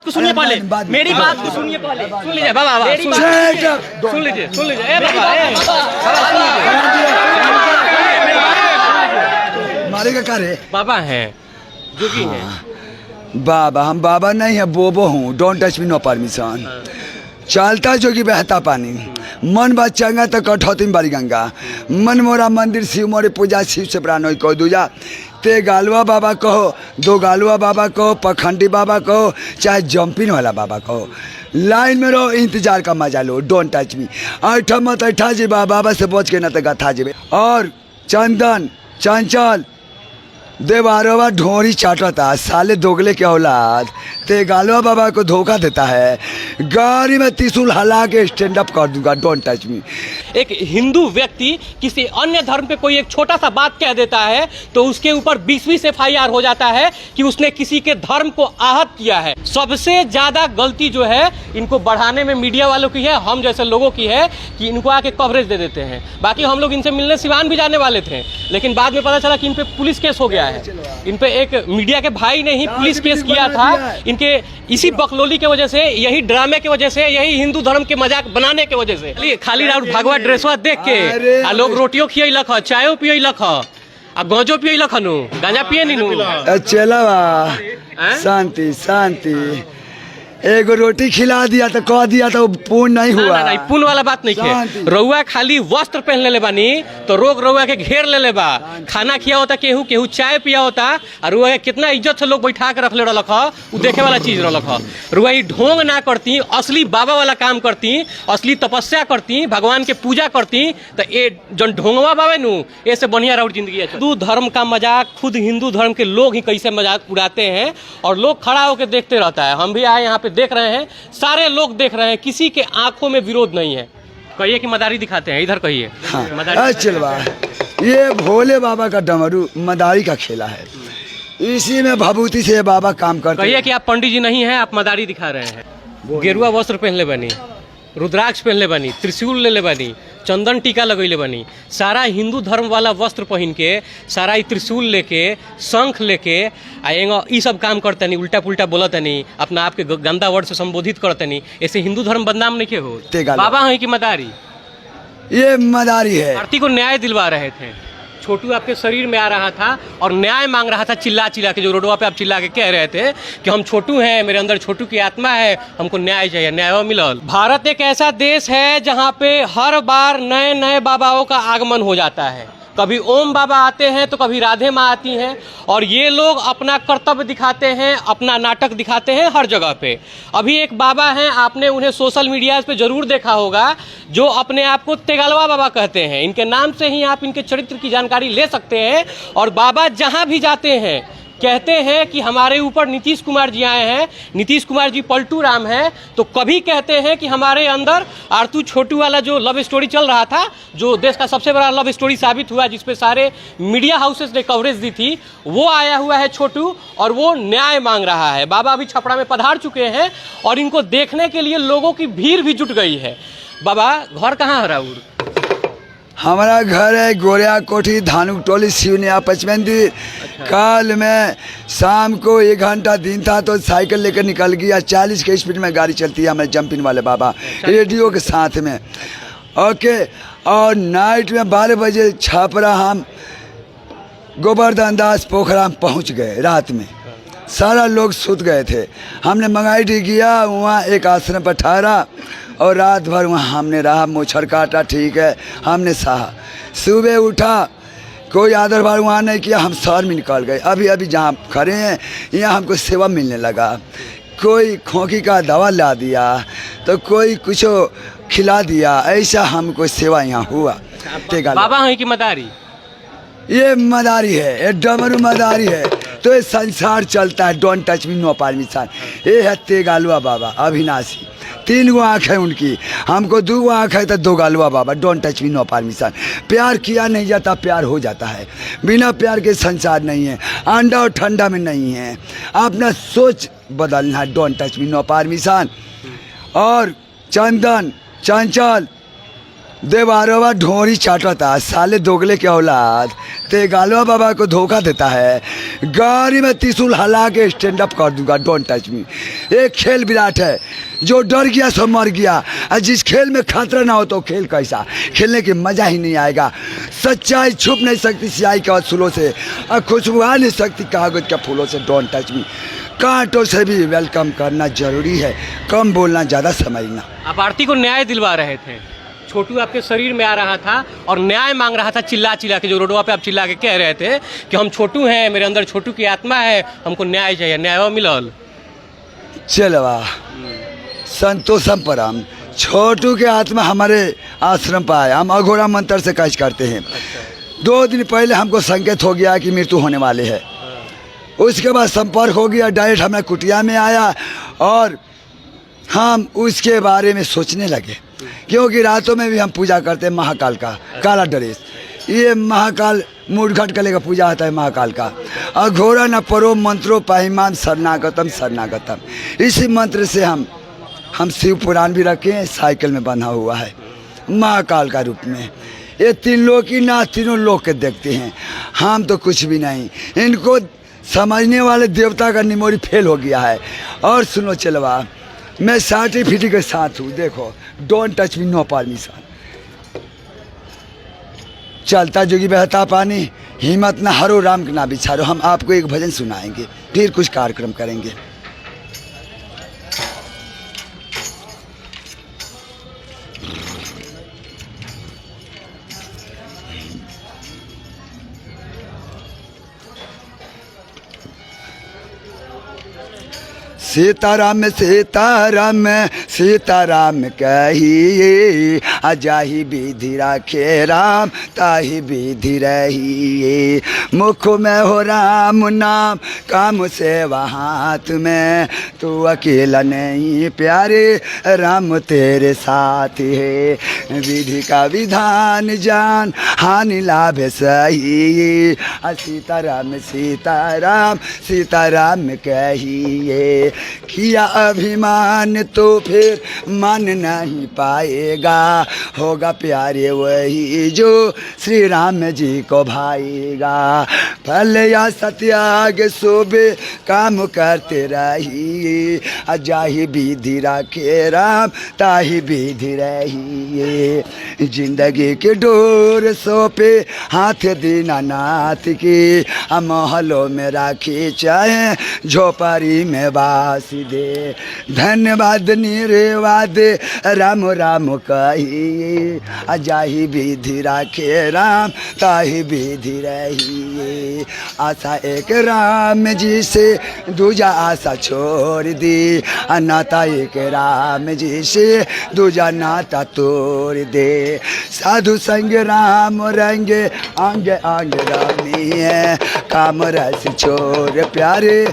सुनिए पहले, मेरी बात को सुनिए पहले। सुन लीजिए बाबा, सुन लीजिए ए बाबा, मारेगा क्या रे? बाबा हैं, जोगी हैं। बाबा, हम बाबा नहीं है, बोबो हूँ। Don't touch me, no permission. चलता जोगी बहता पानी, मन बात चंगा तो कठौती में बारी गंगा। मन मोरा मंदिर शिव मोरे पूजा, शिव से प्राण होई कहो दूजा। ते गालुआ बाबा कहो, दो गालुआ बाबा कहो, पखंडी बाबा कहो, चाहे जंपिंग वाला बाबा कहो, लाइन में रहो, इंतजार का मजा लो। डोंट टच मी। ऐठा मत ऐठा जी, बाबा से बच के न तो गथा जी। और चंदन चंचल देवारोवा ढोरी चाटता, साले दोगले के औलाद। ते गालुआ बाबा को धोखा देता है। गाड़ी में त्रिशूल हला के स्टैंड अप कर दूंगा। डोंट टच मी। एक हिंदू व्यक्ति किसी अन्य धर्म पे कोई एक छोटा सा बात कह देता है तो उसके ऊपर 20-20 FIR हो जाता है कि उसने किसी के धर्म को आहत किया है। सबसे ज्यादा गलती जो है इनको बढ़ाने में मीडिया वालों की है, हम जैसे लोगों की है कि इनको आके कवरेज दे देते हैं। बाकी हम लोग इनसे मिलने सिवान भी जाने वाले थे, लेकिन बाद में पता चला कि इन पे पुलिस केस हो गया है। इन पे एक मीडिया के भाई ने ही पुलिस केस किया था। इनके इसी बकलोली के वजह से, यही ड्रामे की वजह से, यही हिंदू धर्म के मजाक बनाने की वजह से खाली राउत भागवा ड्रेसवा देख के आ लोग रोटियों खियलक ह, चायो पियलक ह, आ गंजो पियलक नु, गांजा पिए नीनू। चला शांति शांति। एगो रोटी खिला दिया तो कह दिया तो पुण्य नहीं हुआ। नहीं, पुण्य वाला बात नहीं है। रउआ खाली वस्त्र पहन ले बानी तो रोग रउआ के घेर ले बा। खाना खिया होता, केहू केहू चाय पिया होता, और रुआ के कितना इज्जत से लोग बैठा के रख ले रख, उ देखे वाला चीज रख। रुआ ही ढोंग ना करती, असली बाबा वाला काम करती, असली तपस्या करती, भगवान के पूजा करती, तो ये जन ढोंगवा बाबे नु ऐसे बढ़िया राउट जिंदगी है। हिंदू धर्म का मजाक खुद हिंदू धर्म के लोग ही कैसे मजाक उड़ाते हैं और लोग खड़ा होकर देखते रहता है। हम भी आए यहाँ पे देख रहे हैं, सारे लोग देख रहे हैं, किसी के आंखों में विरोध नहीं है। कहिए कि मदारी दिखाते हैं, इधर कहिए। हाँ, चलवा ये भोले बाबा का डमरू मदारी का खेला है, इसी में भभूति से बाबा काम करते हैं। कहिए कि आप पंडित जी नहीं हैं, आप मदारी दिखा रहे हैं। गेरुआ वस्त्र पहन ले बनी, रुद्राक्ष पहन ले बनी, त्रिशूल ले बनी, चंदन टीका लगैले बनी, सारा हिंदू धर्म वाला वस्त्र पहन के, सारा त्रिशूल लेके, शंख लेके ई सब काम करतनी, उल्टा पुल्टा बोलतनी, अपना आप के गंदा वर्ड से संबोधित करतनी। ऐसे हिंदू धर्म बदनाम नहीं के हो। बाबा है कि मदारी? ये मदारी है। आरती को न्याय दिलवा रहे थे। छोटू आपके शरीर में आ रहा था और न्याय मांग रहा था, चिल्ला चिल्ला के, जो रोडवा पे आप चिल्ला के कह रहे थे कि हम छोटू हैं, मेरे अंदर छोटू की आत्मा है, हमको न्याय चाहिए। न्याय मिलल। भारत एक ऐसा देश है जहाँ पे हर बार नए नए बाबाओं का आगमन हो जाता है। कभी ओम बाबा आते हैं तो कभी राधे माँ आती हैं, और ये लोग अपना कर्तव्य दिखाते हैं, अपना नाटक दिखाते हैं हर जगह पे। अभी एक बाबा हैं, आपने उन्हें सोशल मीडिया पे जरूर देखा होगा, जो अपने आप को तेगालवा बाबा कहते हैं। इनके नाम से ही आप इनके चरित्र की जानकारी ले सकते हैं। और बाबा जहाँ भी जाते हैं कहते हैं कि हमारे ऊपर नीतीश कुमार जी आए हैं, नीतीश कुमार जी पलटू राम हैं, तो कभी कहते हैं कि हमारे अंदर आरतू छोटू वाला जो लव स्टोरी चल रहा था, जो देश का सबसे बड़ा लव स्टोरी साबित हुआ, जिसपे सारे मीडिया हाउसेस ने कवरेज दी थी, वो आया हुआ है छोटू, और वो न्याय मांग रहा है। बाबा अभी छपरा में पधार चुके हैं और इनको देखने के लिए लोगों की भीड़ भी जुट गई है। बाबा घर कहाँ है राउर? हमारा घर है गोरिया कोठी, धानुक टोली, शिवनिया पचमंदिर। कल मैं शाम को 1 घंटा दिन था तो साइकिल लेकर निकल गया। 40 के स्पीड में गाड़ी चलती है हमारे जंपिंग वाले बाबा, रेडियो के साथ में। ओके, और नाइट में 12 बजे छपरा हम गोवर्धन दास पोखरा पहुंच गए। रात में सारा लोग सुत गए थे। हमने मंगाई डी किया, वहाँ एक आश्रम पर ठहरा और रात भर वहाँ हमने रहा। मोछर काटा, ठीक है, हमने सहा। सुबह उठा, कोई आदर भार वहाँ नहीं किया, हम शहर में निकल गए। अभी अभी जहाँ खड़े हैं यहाँ हमको सेवा मिलने लगा। कोई खोखी का दवा ला दिया तो कोई कुछ खिला दिया, ऐसा हमको सेवा यहाँ हुआ। बाबा है कि मदारी? ये मदारी है, ये डमरू मदारी है, तो ये संसार चलता है। Don't touch me, no permission. ये है तेगालुआ बाबा अविनाशी। 3 गो आँख है उनकी, हमको 2 गो आँख है तो 2 गालुआ बाबा। Don't touch me, no permission. प्यार किया नहीं जाता, प्यार हो जाता है। बिना प्यार के संसार नहीं है, अंडा और ठंडा में नहीं है। अपना सोच बदलना है। Don't touch me, no permission. और चंदन चंचल देवारोवा ढोरी चाटता, साले दोगले के औलाद ते गालवा बाबा को धोखा देता है। गाड़ी में त्रिशूल हला के स्टैंड अप कर दूंगा, डोंट टच मी। एक खेल विराट है, जो डर गया सो मर गया। और जिस खेल में खतरा ना हो तो खेल कैसा, खेलने की मजा ही नहीं आएगा। सच्चाई छुप नहीं सकती स्याही के असूलों से, और खुशबू आ नहीं सकती कागज के फूलों से। डोंट टच मी। कांटों से भी वेलकम करना जरूरी है, कम बोलना, ज़्यादा समझना। आप आरती को न्याय दिलवा रहे थे, छोटू आपके शरीर में आ रहा था और न्याय मांग रहा था चिल्ला चिल्ला के, जो रोडवा पे आप चिल्ला के कह रहे थे कि हम छोटू हैं, मेरे अंदर छोटू की आत्मा है, हमको न्याय चाहिए। न्याय मिलल? चलवा संतोषम परम। छोटू के आत्मा हमारे आश्रम पर आए, हम अघोरा मंत्र से काज करते हैं। 2 दिन पहले हमको संकेत हो गया कि मृत्यु होने वाले है। उसके बाद संपर्क हो गया, डायरेक्ट हमें कुटिया में आया और हम उसके बारे में सोचने लगे, क्योंकि रातों में भी हम पूजा करते हैं महाकाल का काला ड्रेस। ये महाकाल मूडघट का लेकर पूजा होता है महाकाल का। अघोरा न परो मंत्रो पाहिमान शरणागतम शरणागतम। इसी मंत्र से हम शिव पुराण भी रखे हैं, साइकिल में बंधा हुआ है महाकाल का रूप में। ये 3 लोग की ना, तीनों लोग के देखते हैं, हम तो कुछ भी नहीं। इनको समझने वाले देवता का निमोरी फेल हो गया है। और सुनो चलवा, मैं सर्टिफिकेट के साथ हूँ, देखो, don't touch me, no permission. चलता जोगी बहता पानी, हिम्मत ना हरो राम के ना बिछारो। हम आपको एक भजन सुनाएंगे, फिर कुछ कार्यक्रम करेंगे। सीताराम सीताराम सीताराम कहिए, अजाही विधि राखे राम ताही विधि रहिए। मुख में हो राम नाम, काम सेवा हाथ में, तू अकेला नहीं प्यारे, राम तेरे साथ है। विधि का विधान जान, हानि लाभ सही, सीताराम सीताराम सीताराम कहिए। किया अभिमान तो फिर मान नहीं पाएगा, होगा प्यारे वही जो श्री राम जी को भाएगा। फल या सत्याग शोभे काम करते रहिए, अजाही विधि राखे राम ताही विधि रहिए। जिंदगी के डोर सौंपे हाथ दीनानाथ की, महलों में राखी चाहे झोपड़ी में बास दे। धन्यवाद निर्वाद राम राम कहिए, अजाही विधि राखे राम ताही विधि रहिए। आशा एक राम जी से दूजा आशा छोड़ दी, नाता एक राम जी से दूजा नाता तोड़ दे। साधु संग राम रंगे अंग अंग रामी है, काम रस छोड़ प्यारे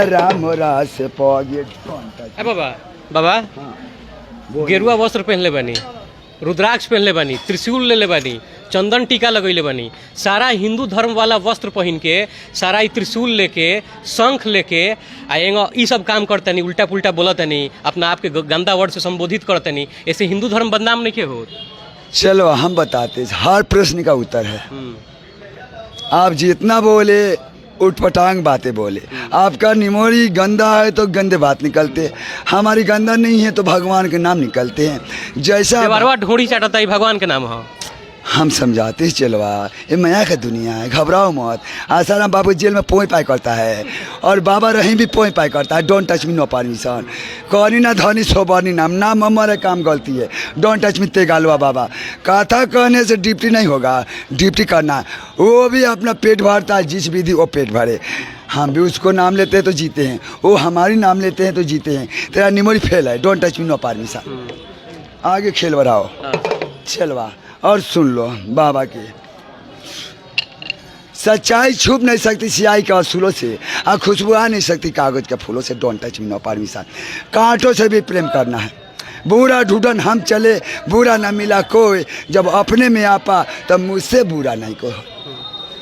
राम रस पगे। बाबा बाबा, गेरुआ वस्त्र पहनले बानी, रुद्राक्ष पहनले बानी, त्रिशूल ले बानी, चंदन टीका लगैले बानी, सारा हिंदू धर्म वाला वस्त्र पहन के, सारा त्रिशूल लेके, शंख लेके ई सब काम करतनी, उल्टा पुल्टा बोलतनी, अपना आप के गंदा वर्ड से संबोधित करतनी। ऐसे हिंदू धर्म बदनाम नहीं के हो? चलो हम बताते, हर प्रश्न का उत्तर है। आप जितना बोले उठपटांग बातें बोले, आपका निमोरी गंदा है तो गंदे बात निकलते, हमारी गंदा नहीं है तो भगवान के नाम निकलते हैं। जैसा ढोड़ी चाटता है भगवान के नाम हो, हम समझाते हैं। चलवा, ये माया का दुनिया है, घबराओ मत। आसाराम बाबू जेल में पोई पाई करता है और बाबा रही भी पोई पाई करता है। Don't touch me, no permission. कौनी ना धनी सोबरनी नाम नाम हमारे काम गलती है। डोंट टच मी तेगालवा बाबा। कथा कहने से डिप्टी नहीं होगा, डिप्टी करना वो भी अपना पेट भरता है, जिस विधि वो पेट भरे। हम भी उसको नाम लेते हैं तो जीते हैं, वो हमारी नाम लेते हैं तो जीते हैं। तेरा निमोरी फेल है, don't touch me, no permission. आगे खेल बढ़ाओ चलवा। और सुन लो बाबा की सच्चाई छुप नहीं सकती स्याही के असूलों से, और खुशबू आ नहीं सकती कागज के फूलों से। Don't touch me, no permission. कांटों से भी प्रेम करना है। बुरा ढूंढन हम चले, बुरा न मिला कोई, जब अपने में आपा तब मुझसे बुरा नहीं कोई।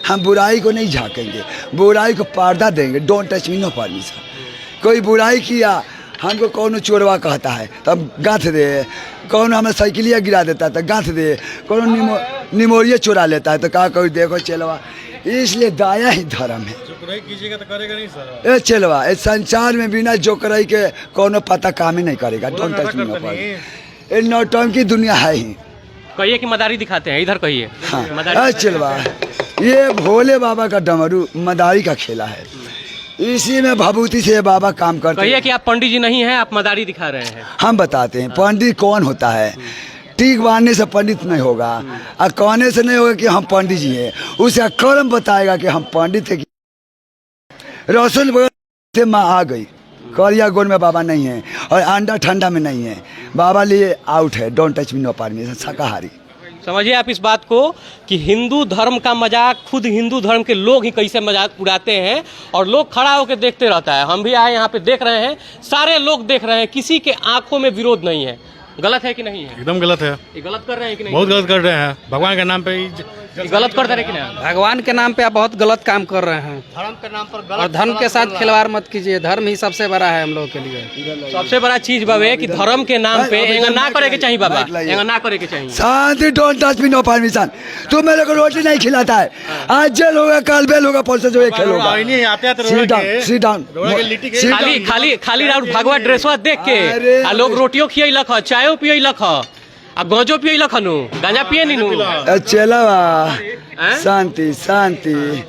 हम बुराई को नहीं झाँकेंगे, बुराई को पर्दा देंगे। Don't touch me, no permission. कोई बुराई किया हमको कौन चोरवा कहता है तब गाँथ दे, कौन हमें साइकिलिया गिरा देता है तो गाँथ दे, कौन निमोरिया चुरा लेता है तो कहा कोई देखो चलवा। इसलिए दाया ही धर्म है। जोकराई कीजिएगा तो करेगा नहीं सर। ए चलवा इस संसार में बिना जोकराई के कोनो पता काम ही नहीं करेगा। डोंट टच मी। ये नौटंकी दुनिया है ही। कहिए कि मदारी दिखाते हैं, इधर कहिए। हाँ मदारी चलवा, ये भोले बाबा का डमरू मदारी का खेला है, इसी में भभूति से बाबा काम करते हैं। कहिए कि आप पंडित जी नहीं हैं, आप मदारी दिखा रहे हैं। हम बताते हैं पंडित कौन होता है। टीक बांधने से पंडित नहीं होगा और कहने से नहीं होगा कि हम पंडित जी हैं। उसे कर्म बताएगा कि हम पंडित है। रसुल से माँ आ गई, करिया गोल में बाबा नहीं है और अंडा ठंडा में नहीं है। बाबा लिए आउट है। Don't touch me, no permission, शाकाहारी। समझिए आप इस बात को कि हिंदू धर्म का मजाक खुद हिंदू धर्म के लोग ही कैसे मजाक उड़ाते हैं और लोग खड़ा होकर देखते रहता है। हम भी आए यहाँ पे देख रहे हैं, सारे लोग देख रहे हैं, किसी के आंखों में विरोध नहीं है। गलत है कि नहीं है? एकदम गलत है। ये गलत कर रहे हैं कि नहीं? बहुत गलत कर रहे हैं। भगवान के नाम पे ये गलत कर रहे हैं कि नहीं? भगवान के नाम पे आप बहुत गलत काम कर रहे हैं। धर्म के नाम पर और धर्म के साथ खिलवाड़ मत कीजिए। धर्म ही सबसे बड़ा है हम लोगों के लिए। सबसे बड़ा चीज बाबे कि धर्म के नाम पे एंगा ना करे के चाहिए बाबा, एंगा ना करे के चाहिए। शांति। Don't touch me, no permission. तू मेरे को रोटी नहीं खिलाता है, आज जेल होगा, कल बेल होगा, परसों जो खेल होगा। Sit down. खाली राउत भगवा ड्रेसवा देख के आ लोग रोटियों खियलक ह, चायो पियलक ह, आ गंजो पियलक हनु, गांजा पिए नीनू। चलवा शांति शांति।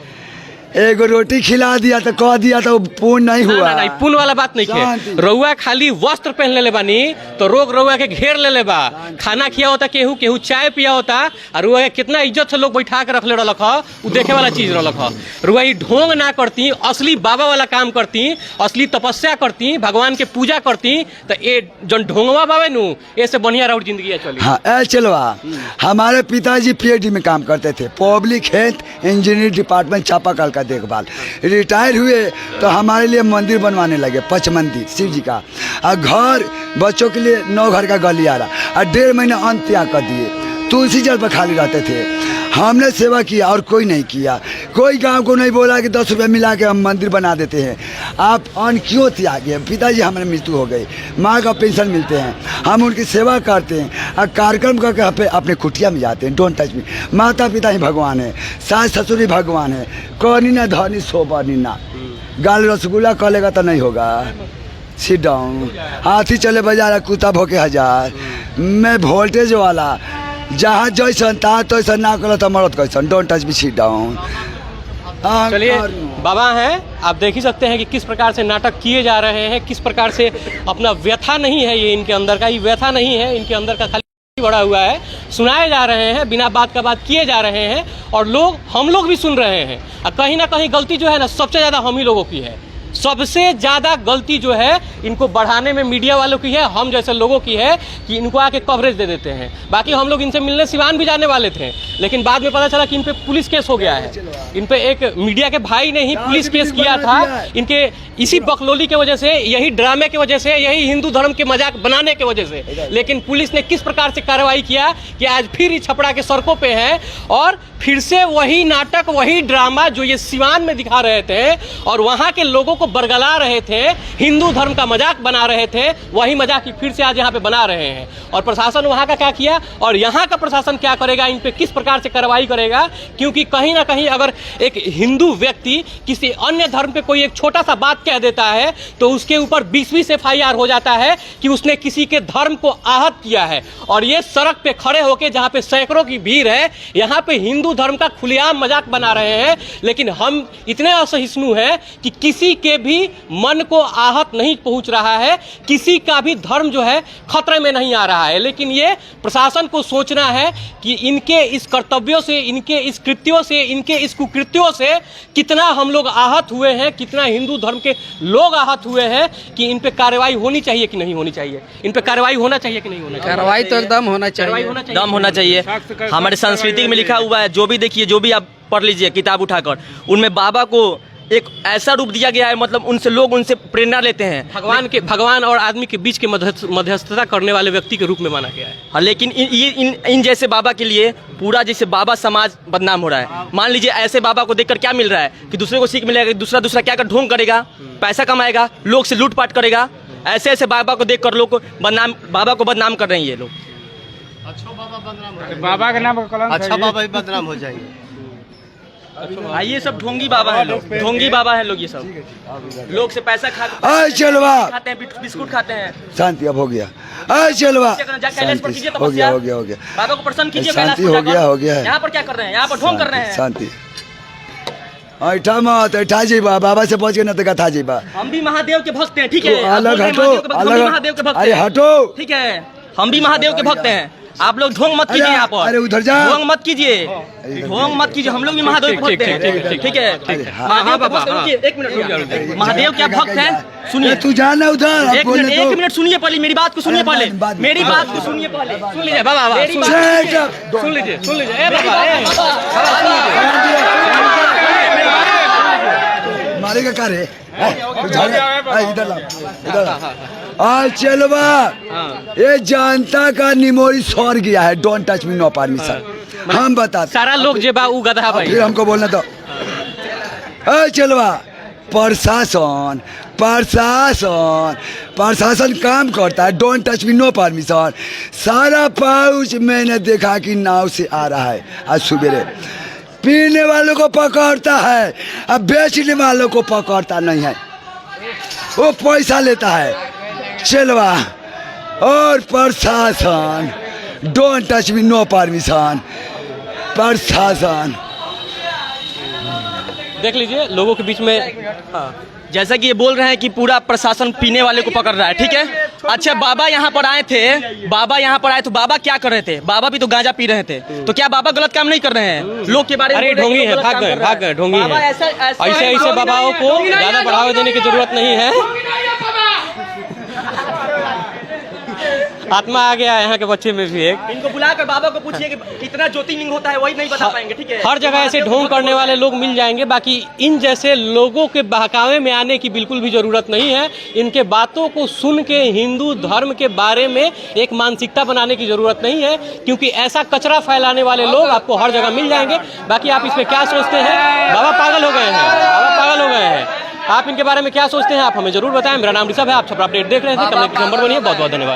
एगो रोटी खिला दिया तो कह दिया तो पूर्ण नहीं हुआ। नहीं पुण्य वाला बात नहीं है। रउआ खाली वस्त्र पहन ले बानी तो रोग रउआ के घेर ले बा। खाना खिया होता, केहू केहू चाय पिया होता और रुआ के कितना इज्जत से लोग बैठा के रख ले रख, उ देखे वाला चीज रख। रुआ ही ढोंग ना करती, असली बाबा वाला काम करती, असली तपस्या करती, भगवान के पूजा करती तो ये जन ढोंगवा बाबे नु ऐसे बढ़िया राउट जिंदगी चली। हाँ चलवा, हमारे पिताजी पीएचडी में काम करते थे, पब्लिक हेल्थ इंजीनियरिंग डिपार्टमेंट चापाकल का देखभाल। रिटायर हुए तो हमारे लिए मंदिर बनवाने लगे, पच मंदिर शिव जी का, और घर बच्चों के लिए 9 घर का गलियारा, और 1.5 महीने अंत त्याग कर दिए। तुलसी जल पर खाली रहते थे। हमने सेवा किया और कोई नहीं किया। कोई गांव को नहीं बोला कि 10 रुपये मिला के हम मंदिर बना देते हैं। आप अन्न क्यों त्यागे? पिताजी हमारे मृत्यु हो गई, माँ का पेंशन मिलते हैं, हम उनकी सेवा करते हैं और कार्यक्रम करके अपने कुटिया में जाते हैं। डोंट टच मी। माता पिता ही भगवान है, सास ससुर ही भगवान है। कौनी ना धनी सो बनी ना, गाल रसगुल्ला कलेगा तो नहीं होगा। Sit down. हाथी चले बाजार, कुत्ता भोके हजार। मैं वोल्टेज वाला, जहाँ जैसन तहाँ तो ना करो तो मरद कैसन। Don't touch me, sit down. चलिए बाबा हैं, आप देख ही सकते हैं कि किस प्रकार से नाटक किए जा रहे हैं, किस प्रकार से अपना व्यथा नहीं है, ये इनके अंदर का ये व्यथा नहीं है, इनके अंदर का खाली बड़ा हुआ है, सुनाए जा रहे हैं, बिना बात का बात किए जा रहे हैं और हम लोग भी सुन रहे हैं। और कहीं ना कहीं गलती जो है ना सबसे ज़्यादा हम ही लोगों की है। सबसे ज़्यादा गलती जो है इनको बढ़ाने में मीडिया वालों की है, हम जैसे लोगों की है कि इनको आके कवरेज दे देते हैं। बाकी हम लोग इनसे मिलने सिवान भी जाने वाले थे, लेकिन बाद में पता चला कि इन पे पुलिस केस हो गया है। इन पे एक मीडिया के भाई ने ही पुलिस केस किया था इनके इसी बकलोली की वजह से, यही ड्रामे की वजह से, यही हिंदू धर्म के मजाक बनाने की वजह से। लेकिन पुलिस ने किस प्रकार से कार्रवाई किया कि आज फिर ही छपरा के सड़कों पे है और फिर से वही नाटक, वही ड्रामा जो ये सिवान में दिखा रहे थे और वहाँ के लोगों को बरगला रहे थे, हिंदू धर्म का मजाक बना रहे थे, वही मजाक ही फिर से आज यहाँ पे बना रहे हैं। और प्रशासन वहाँ का क्या किया और यहाँ का प्रशासन क्या करेगा, इन पे किस प्रकार से कार्रवाई करेगा? क्योंकि कहीं ना कहीं अगर एक हिंदू व्यक्ति किसी अन्य धर्म पे कोई एक छोटा सा बात कह देता है तो उसके ऊपर 20-20 FIR हो जाता है कि उसने किसी के धर्म को आहत किया है। और ये सड़क पे खड़े होके जहाँ पे सैकड़ों की भीड़ है, यहाँ पे हिंदू धर्म का खुलेआम मजाक बना रहे हैं। लेकिन हम इतने असहिष्णु हैं कि किसी के भी मन को आहत नहीं पहुंच रहा है, किसी का भी धर्म जो है खतरे में नहीं आ रहा है। लेकिन ये प्रशासन को सोचना है कि इनके इस कर्तव्यों से, इनके इस कृत्यों से, इनके इस कुकृत्यों से कितना हम लोग आहत हुए हैं, कितना हिंदू धर्म के लोग आहत हुए हैं कि इन पे कार्रवाई होनी चाहिए कि नहीं होनी चाहिए, इन पे कार्रवाई होना चाहिए कि नहीं होना चाहिए। कार्रवाई तो एकदम होना चाहिए, दम होना चाहिए। हमारे संस्कृति में लिखा हुआ है, जो भी देखिए, जो भी आप पढ़ लीजिए किताब उठाकर, उनमें बाबा को एक ऐसा रूप दिया गया है, मतलब उनसे लोग उनसे प्रेरणा लेते हैं। भगवान और आदमी के बीच के मध्यस्थता करने वाले व्यक्ति के रूप में माना गया है। हाँ, लेकिन इन जैसे बाबा के लिए पूरा जैसे बाबा समाज बदनाम हो रहा है। मान लीजिए ऐसे बाबा को देखकर क्या मिल रहा है कि दूसरे को सीख मिलेगा, दूसरा क्या कर ढोंग करेगा, पैसा कमाएगा, लोग से लूटपाट करेगा। ऐसे ऐसे बाबा को देख कर लोग को बाबा को बदनाम कर रहे हैं ये लोग। बाबा के नाम का कलंक अच्छा बाबा भी बदनाम हो जाएंगे। ये सब ढोंगी बाबा है लोग, ढोंगी बाबा है लोग, ये सब लोग से पैसा चलवा खाते हैं, बिस्कुट खाते हैं। शांति अब हो गया। चलवा कैलाश पर कीजिए हो गया तपस्या। हो गया हो गया बाबा को प्रसन्न कीजिए। शांति कैलाश पर हो गया जाकर। हो गया है। यहाँ पर क्या कर रहे हैं? यहाँ पर ढोंग कर रहे हैं। शांति ऐठा मत ऐठा जीबा बाबा से पहुंच के न तक था जीबा। हम भी महादेव के भक्त हैं, ठीक है? तो आप बोल अलग रहे हैं हटो, महादेव के भक्त, हम भी अलग- महादेव के भक्त अरे हैं। हटो। ठीक है, हम भी महादेव के भक्त हैं। आप लोग ढोंग मत कीजिए अरे- यहाँ पर। अरे उधर जा। ढोंग मत कीजिए, ढोंग मत कीजिए। हम लोग भी महादेव के भक्त हैं, ठीक है? महादेव के भक्त हैं। रुकिए, एक मिनट रुकिए। महादेव के भक्त हैं, सुनिए। तू जाना उधर एक मिनट सुनिए पहले, मेरी बात को सुनिए पहले, मेरी बात को सुनिए पहले। सुन लीजिए बाबा, मेरी बात- सुन लीजिए ए बाबा, मारेगा का रे इधर ला चलवा। ये जनता का निमोरी सौर गया है। Don't touch me no permission. हम बताते सारा लोग जे बा उ गधा भाई। फिर हमको बोलना तो चलवा प्रशासन प्रशासन प्रशासन काम करता है। Don't touch me no permission. सारा पाउच मैंने देखा कि नाव से आ रहा है। आज सुबेरे पीने वालों को पकड़ता है, अब बेचने वालों को पकड़ता नहीं है। वो पैसा लेता है चलवा। और प्रशासन don't touch me no permission. प्रशासन देख लीजिए लोगों के बीच में। हाँ। जैसा कि ये बोल रहे हैं कि पूरा प्रशासन पीने वाले को पकड़ रहा है, ठीक है? अच्छा, बाबा यहाँ पर आए थे, तो बाबा क्या कर रहे थे? बाबा भी तो गांजा पी रहे थे, तो क्या बाबा गलत काम नहीं कर रहे हैं? लोग के बारे में अरे ढोंगी है, भाग गए ढोंगी है। ऐसे बाबाओं को ज्यादा बढ़ावा देने की जरूरत नहीं है। आत्मा आ गया यहाँ के बच्चे में भी एक। इनको बुलाकर बाबा को पूछिए कि कितना ज्योतिर्लिंग होता है, वही नहीं बता पाएंगे, ठीक है? हर जगह ऐसे ढोंग करने वाले लोग मिल जाएंगे। बाकी इन जैसे लोगों के बहकावे में आने की बिल्कुल भी जरूरत नहीं है। इनके बातों को सुन के हिंदू धर्म के बारे में एक मानसिकता बनाने की जरूरत नहीं है, क्योंकि ऐसा कचरा फैलाने वाले लोग आपको हर जगह मिल जाएंगे। बाकी आप इसमें क्या सोचते हैं? बाबा पागल हो गए हैं, बाबा पागल हो गए हैं। आप इनके बारे में क्या सोचते हैं? आप हमें जरूर बताएं। मेरा नाम ऋषभ है, आप छपरा अपडेट देख रहे थे। कमेंट नंबर बनिए। बहुत बहुत धन्यवाद।